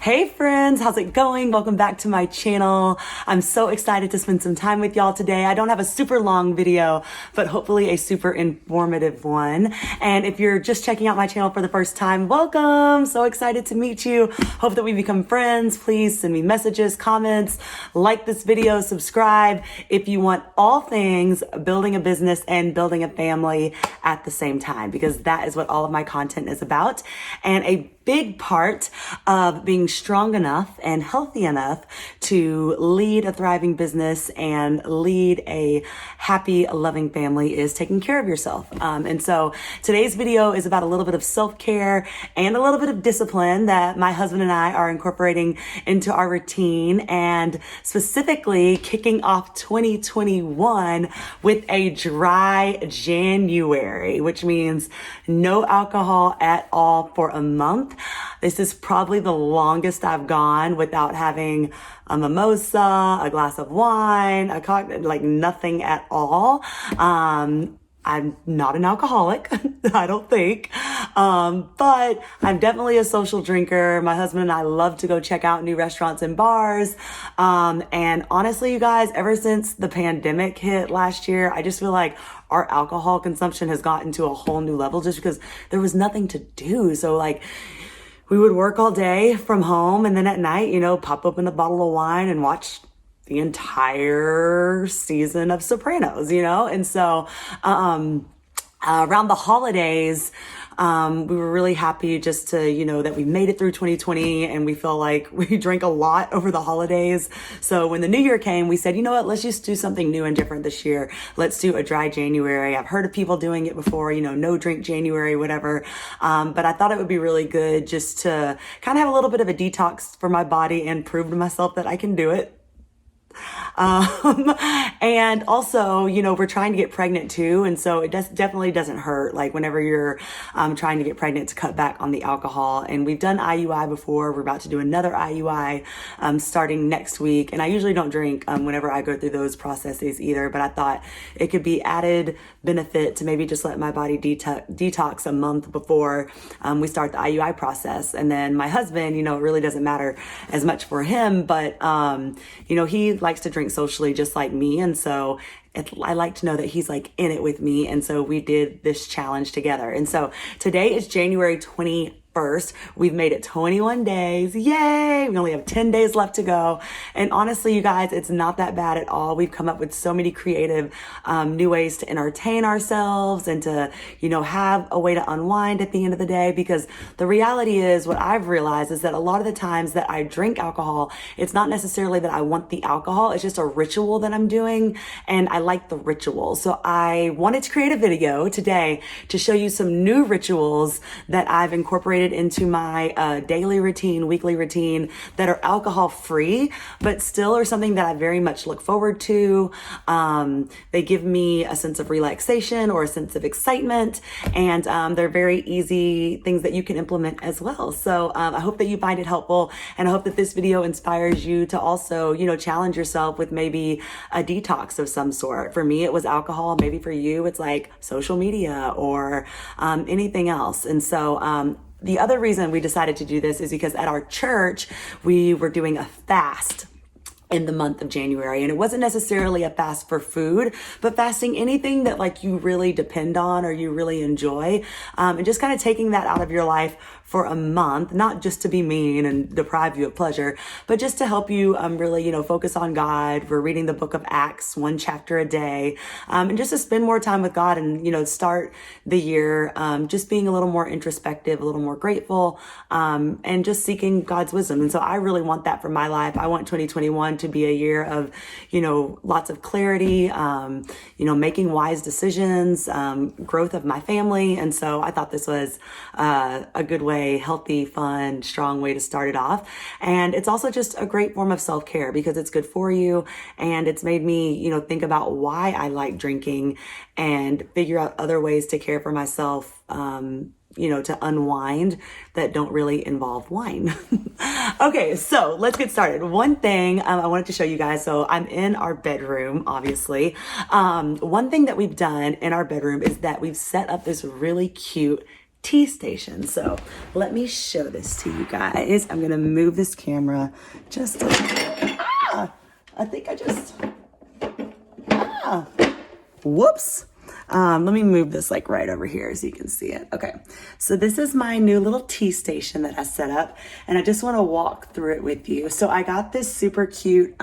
Hey friends, how's it going? Welcome back to my channel. I'm so excited to spend some time with y'all today. I don't have a super long video, but hopefully a super informative one. And if you're just checking out my channel for the first time, welcome. So excited to meet you. Hope that we become friends. Please send me messages, comments, like this video, subscribe if you want all things building a business and building a family at the same time, because that is what all of my content is about. And a big part of being strong enough and healthy enough to lead a thriving business and lead a happy, loving family is taking care of yourself. And so today's video is about a little bit of self-care and a little bit of discipline that my husband and I are incorporating into our routine, and specifically kicking off 2021 with a dry January, which means no alcohol at all for a month. This is probably the longest I've gone without having a mimosa, a glass of wine, a cocktail, like nothing at all. I'm not an alcoholic, I don't think. But I'm definitely a social drinker. My husband and I love to go check out new restaurants and bars. And honestly, you guys, ever since the pandemic hit last year, I just feel like our alcohol consumption has gotten to a whole new level just because there was nothing to do. So like, we would work all day from home, and then at night, pop open a bottle of wine and watch the entire season of Sopranos, And so, around the holidays, we were really happy just to, that we made it through 2020, and we feel like we drank a lot over the holidays. So when the new year came, we said, you know what, let's just do something new and different this year. Let's do a dry January. I've heard of people doing it before, no drink January, whatever. But I thought it would be really good just to kind of have a little bit of a detox for my body and prove to myself that I can do it. And also, we're trying to get pregnant too. And so it definitely doesn't hurt. Like whenever you're, trying to get pregnant, to cut back on the alcohol. And we've done IUI before. We're about to do another IUI, starting next week. And I usually don't drink, whenever I go through those processes either, but I thought it could be added benefit to maybe just let my body detox a month before, we start the IUI process. And then my husband, it really doesn't matter as much for him, but, he likes to drink socially just like me. And so I like to know that he's like in it with me. And so we did this challenge together. And so today is January 21st. We've made it 21 days. Yay! We only have 10 days left to go. And honestly, you guys, it's not that bad at all. We've come up with so many creative, new ways to entertain ourselves and to, have a way to unwind at the end of the day. Because the reality is, what I've realized is that a lot of the times that I drink alcohol, it's not necessarily that I want the alcohol. It's just a ritual that I'm doing. And I like the ritual. So I wanted to create a video today to show you some new rituals that I've incorporated into my daily routine, weekly routine, that are alcohol free, but still are something that I very much look forward to. They give me a sense of relaxation or a sense of excitement, and they're very easy things that you can implement as well. So I hope that you find it helpful, and I hope that this video inspires you to also, challenge yourself with maybe a detox of some sort. For me, it was alcohol. Maybe for you, it's like social media or anything else. And so the other reason we decided to do this is because at our church, we were doing a fast in the month of January. And it wasn't necessarily a fast for food, but fasting anything that like you really depend on or you really enjoy. And just kind of taking that out of your life for a month, not just to be mean and deprive you of pleasure, but just to help you really, focus on God. We're reading the book of Acts, 1 chapter a day, and just to spend more time with God and, start the year just being a little more introspective, a little more grateful, and just seeking God's wisdom. And so I really want that for my life. I want 2021 to be a year of, lots of clarity, making wise decisions, growth of my family. And so I thought this was a good way, healthy, fun, strong way to start it off. And it's also just a great form of self-care because it's good for you. And it's made me, think about why I like drinking and figure out other ways to care for myself, to unwind that don't really involve wine. Okay, so let's get started. One thing I wanted to show you guys. So I'm in our bedroom, obviously. One thing that we've done in our bedroom is that we've set up this really cute tea station. So let me show this to you guys. I'm gonna move this camera just I think I just, whoops. Let me move this like right over here so you can see it. Okay, so this is my new little tea station that I set up, and I just want to walk through it with you. So I got this super cute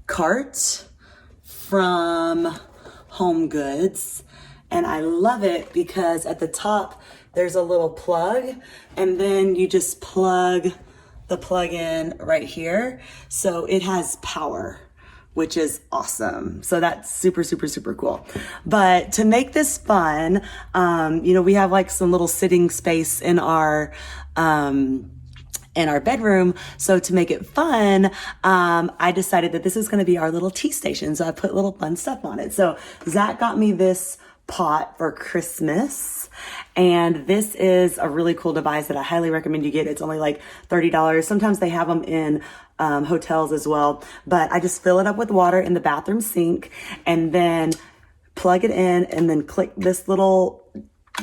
cart from Home Goods, and I love it because at the top there's a little plug, and then you just plug the plug in right here. So it has power, which is awesome. So that's super, super, super cool. But to make this fun, we have like some little sitting space in our bedroom. So to make it fun, I decided that this is going to be our little tea station. So I put little fun stuff on it. So Zach got me this pot for Christmas, and this is a really cool device that I highly recommend you get. It's only like $30. Sometimes they have them in hotels as well, but I just fill it up with water in the bathroom sink and then plug it in and then click this little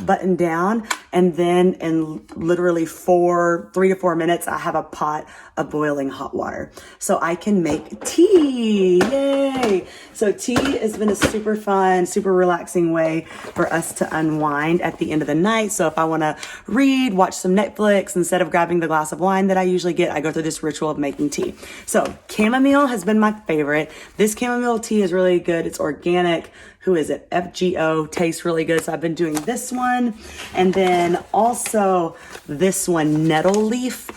button down, and then in literally 3 to 4 minutes I have a pot of boiling hot water, so I can make tea. Yay! So tea has been a super fun, super relaxing way for us to unwind at the end of the night. So if I want to read, watch some Netflix, instead of grabbing the glass of wine that I usually get, I go through this ritual of making tea. So chamomile has been my favorite. This chamomile tea is really good. It's organic. Who is it? FGO, tastes really good. So I've been doing this one. And then also this one, nettle leaf.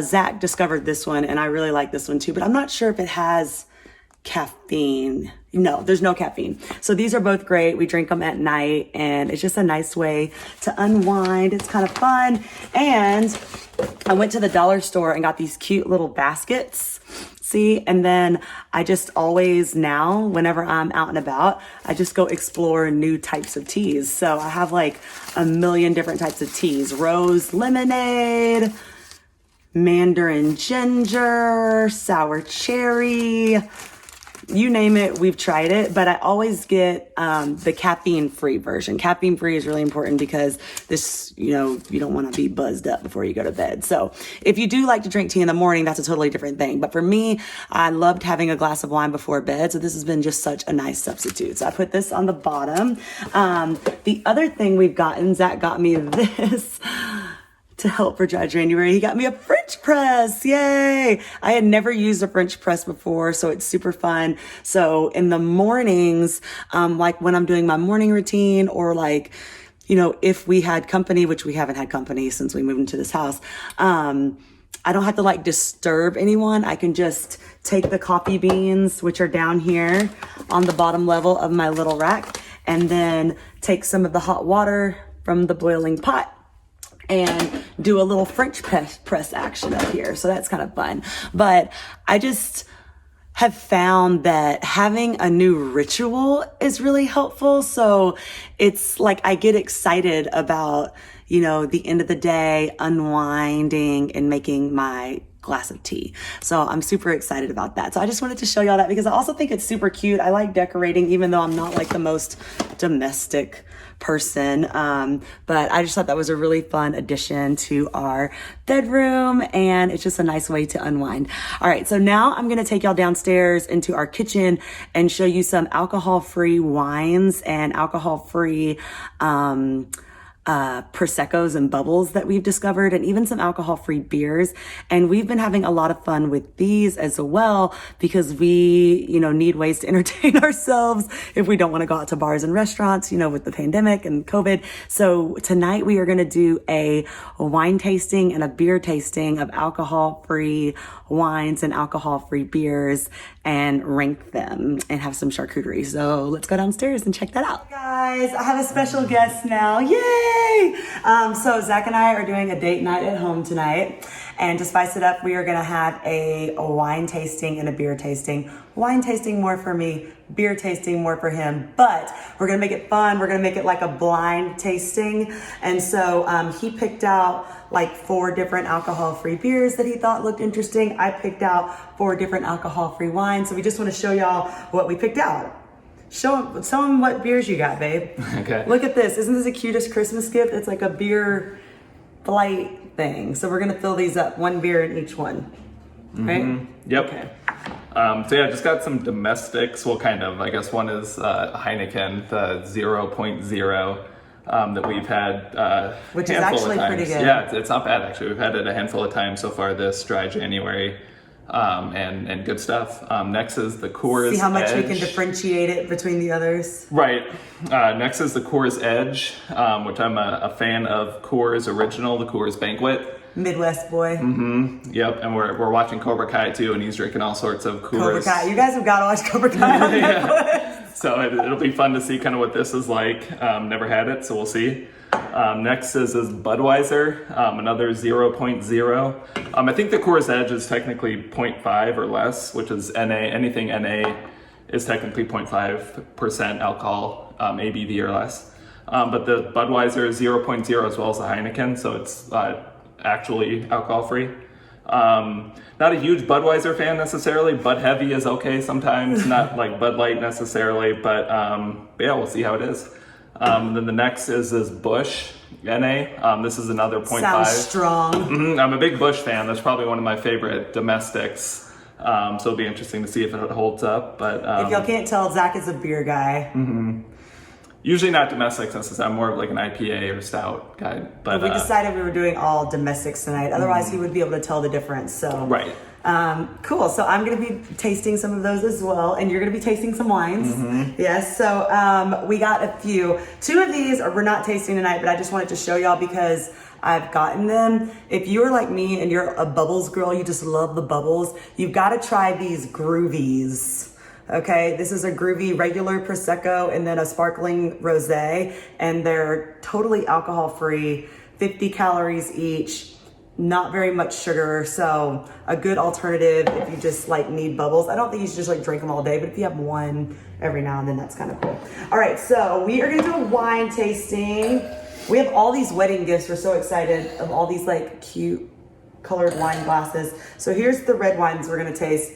Zach discovered this one and I really like this one too, but I'm not sure if it has caffeine. No, there's no caffeine. So these are both great. We drink them at night and it's just a nice way to unwind. It's kind of fun. And I went to the dollar store and got these cute little baskets. See, and then I just always now, whenever I'm out and about, I just go explore new types of teas. So I have like a million different types of teas. Rose lemonade, mandarin ginger, sour cherry, you name it, we've tried it, but I always get the caffeine-free version. Caffeine-free is really important because this, you don't want to be buzzed up before you go to bed. So if you do like to drink tea in the morning, that's a totally different thing. But for me, I loved having a glass of wine before bed, so this has been just such a nice substitute. So I put this on the bottom. The other thing we've gotten, Zach got me this to help for dry January. He got me a French press. Yay! I had never used a French press before, so it's super fun. So in the mornings, like when I'm doing my morning routine, or like, if we had company, which we haven't had company since we moved into this house, I don't have to like disturb anyone. I can just take the coffee beans, which are down here on the bottom level of my little rack, and then take some of the hot water from the boiling pot and do a little French press action up here. So that's kind of fun. But I just have found that having a new ritual is really helpful. So it's like I get excited about, the end of the day, unwinding and making my glass of tea. So I'm super excited about that. So I just wanted to show y'all that because I also think it's super cute. I like decorating, even though I'm not like the most domestic person. But I just thought that was a really fun addition to our bedroom, and it's just a nice way to unwind. All right, so now I'm going to take y'all downstairs into our kitchen and show you some alcohol-free wines and alcohol-free Prosecco's and bubbles that we've discovered, and even some alcohol-free beers. And we've been having a lot of fun with these as well because we, need ways to entertain ourselves if we don't want to go out to bars and restaurants, with the pandemic and COVID. So tonight we are going to do a wine tasting and a beer tasting of alcohol-free wines and alcohol-free beers and rank them and have some charcuterie. So let's go downstairs and check that out. Guys, I have a special guest now. Yay! So Zach and I are doing a date night at home tonight. And to spice it up, we are gonna have a wine tasting and a beer tasting. Wine tasting more for me, beer tasting more for him, but we're gonna make it fun. We're gonna make it like a blind tasting. And so he picked out like 4 different alcohol-free beers that he thought looked interesting. I picked out 4 different alcohol-free wines. So we just wanna show y'all what we picked out. Show them what beers you got, babe. Okay. Look at this. Isn't this the cutest Christmas gift? It's like a beer flight thing. So we're gonna fill these up, 1 beer in each one. Right? Mm-hmm. Yep. Okay. So yeah, just got some domestics. Well, kind of. I guess one is Heineken, the 0.0 that we've had Which is handful actually of times. pretty good. Yeah, it's not bad actually. We've had it a handful of times so far this dry January, and good stuff. Next is the Coors See how much we Edge. can differentiate it between the others? Right. Next is the Coors Edge, which I'm a fan of. Coors Original, the Coors Banquet. Midwest boy. Mm-hmm. Yep, and we're watching Cobra Kai too, and he's drinking all sorts of Coors. Cobra Kai. You guys have got to watch Cobra Kai on Netflix. So it'll be fun to see kind of what this is like. Never had it, so we'll see. Next is Budweiser, another 0.0. I think the Coors Edge is technically 0.5 or less, which is NA. Anything NA is technically 0.5% alcohol, ABV or less. But the Budweiser is 0.0 as well as the Heineken, so it's actually alcohol free. Not a huge Budweiser fan necessarily. Bud Heavy is okay sometimes, not like Bud Light necessarily, but yeah, we'll see how it is. Then the next is Busch NA. This is another 0.5. Sounds strong. Mm-hmm. I'm a big Busch fan. That's probably one of my favorite domestics. So it'll be interesting to see if it holds up. But If y'all can't tell, Zach is a beer guy. usually not domestics necessarily. I'm more of like an IPA or stout guy. But We decided we were doing all domestics tonight. Otherwise, he would be able to tell the difference. So right. Cool. So I'm going to be tasting some of those as well, and you're going to be tasting some wines. Yes. So we got a few. 2 of these we're not tasting tonight, but I just wanted to show y'all because I've gotten them. If you're like me and you're a bubbles girl, you just love the bubbles, you've got to try these Groovies. Okay, this is a Groovy regular Prosecco and then a sparkling rosé, and they're totally alcohol free, 50 calories each. Not very much sugar, so a good alternative if you just like need bubbles. I don't think you should just like drink them all day, but if you have one every now and then, that's kind of cool. All right, so we are gonna do a wine tasting. We have all these wedding gifts. We're so excited of all these like cute colored wine glasses. So here's the red wines we're gonna taste.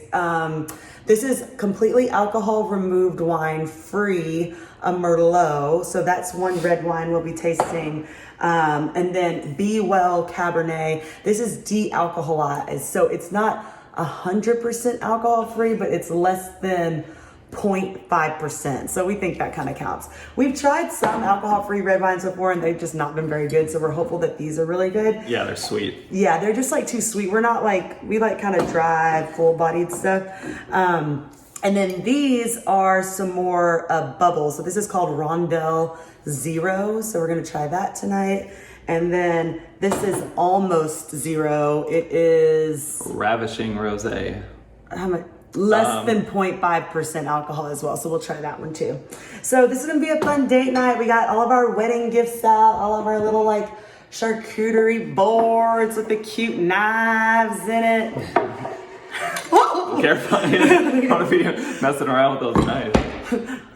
This is completely alcohol removed wine, free, a Merlot. So that's one red wine we'll be tasting. And then Be Well Cabernet. This is de-alcoholized. So it's not 100% alcohol free, but it's less than 0.5%. So we think that kind of counts. We've tried some alcohol-free red wines before and they've just not been very good. So we're hopeful that these are really good. Yeah, they're sweet. Yeah, they're just like too sweet. We're not like, we like kind of dry, full-bodied stuff. And then these are some more bubbles. So this is called Rondell Zero. So we're gonna try that tonight. And then this is Almost Zero. It is Ravishing rosé. how much? Less than 0.5% alcohol as well. So we'll try that one too. So this is gonna be a fun date night. We got all of our wedding gifts out, all of our little like charcuterie boards with the cute knives in it. Careful. You don't want to be messing around with those knives.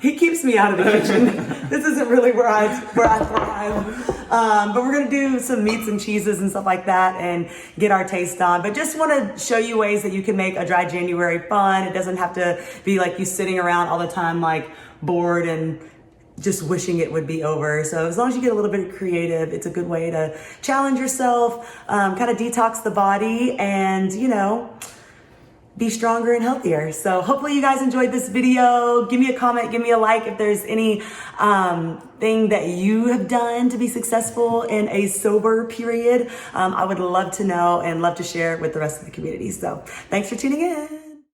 He keeps me out of the kitchen. This isn't really where I thrive. But we're gonna do some meats and cheeses and stuff like that and get our taste on. But just want to show you ways that you can make a dry January fun. It doesn't have to be like you sitting around all the time like bored and just wishing it would be over. So as long as you get a little bit creative, it's a good way to challenge yourself, kind of detox the body, and you know, be stronger and healthier. So hopefully you guys enjoyed this video. Give me a comment, give me a like if there's any thing that you have done to be successful in a sober period. I would love to know and love to share it with the rest of the community. So thanks for tuning in.